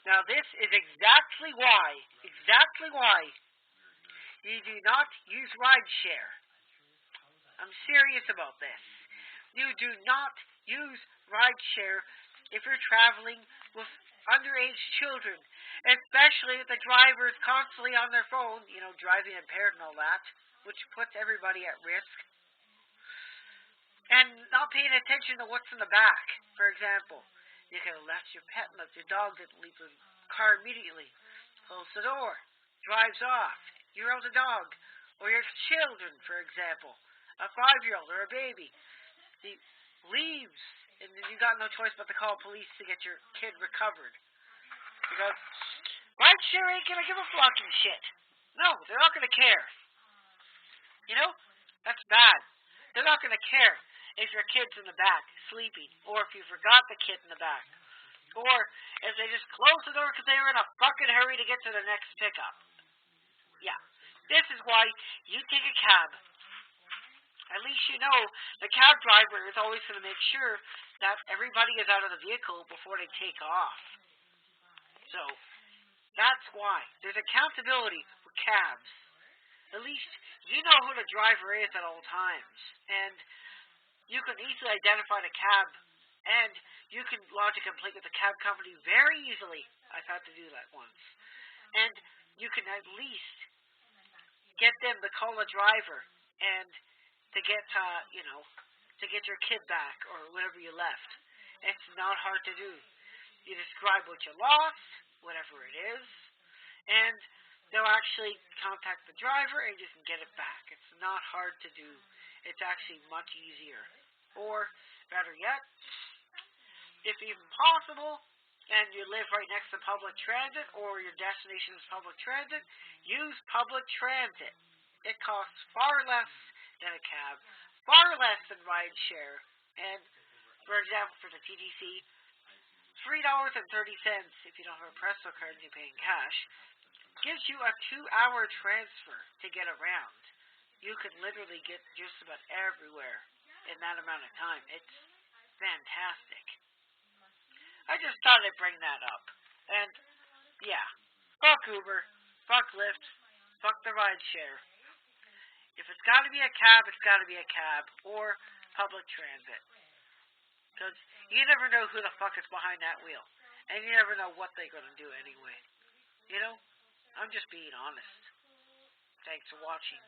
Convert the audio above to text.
Now this is exactly why you do not use rideshare. I'm serious about this. You do not use rideshare if you're traveling with underage children, especially if the driver is constantly on their phone, driving impaired and all that, which puts everybody at risk. And not paying attention to what's in the back. For example, you could have left your pet, left your dog, didn't leave the car immediately. Close the door. Drives off. You're out the dog. Or your children, for example. A 5-year-old or a baby. He leaves. And you got no choice but to call police to get your kid recovered. Because rideshare ain't going to give a fucking shit. No, they're not going to care. That's bad. They're not going to care if your kid's in the back, sleeping, or if you forgot the kid in the back, or if they just close the door because they were in a fucking hurry to get to the next pickup. Yeah, this is why you take a cab. At least you know the cab driver is always going to make sure that everybody is out of the vehicle before they take off. So, that's why. There's accountability for cabs. At least you know who the driver is at all times. And you can easily identify the cab, and you can lodge a complaint with the cab company very easily. I've had to do that once. And you can at least get them to call a driver and to get, to get your kid back or whatever you left. It's not hard to do. You describe what you lost, whatever it is, and they'll actually contact the driver and you can get it back. It's not hard to do. It's actually much easier. Or, better yet, if even possible, and you live right next to public transit or your destination is public transit, use public transit. It costs far less than a cab, far less than rideshare. And, for example, for the TTC, $3.30 if you don't have a Presto card and you're paying cash, gives you a 2-hour transfer to get around. You can literally get just about everywhere in that amount of time. It's fantastic. I just thought I'd bring that up. And, yeah, fuck Uber, fuck Lyft, fuck the rideshare. If it's got to be a cab, it's got to be a cab or public transit. Because you never know who the fuck is behind that wheel. And you never know what they're going to do anyway. I'm just being honest. Thanks for watching.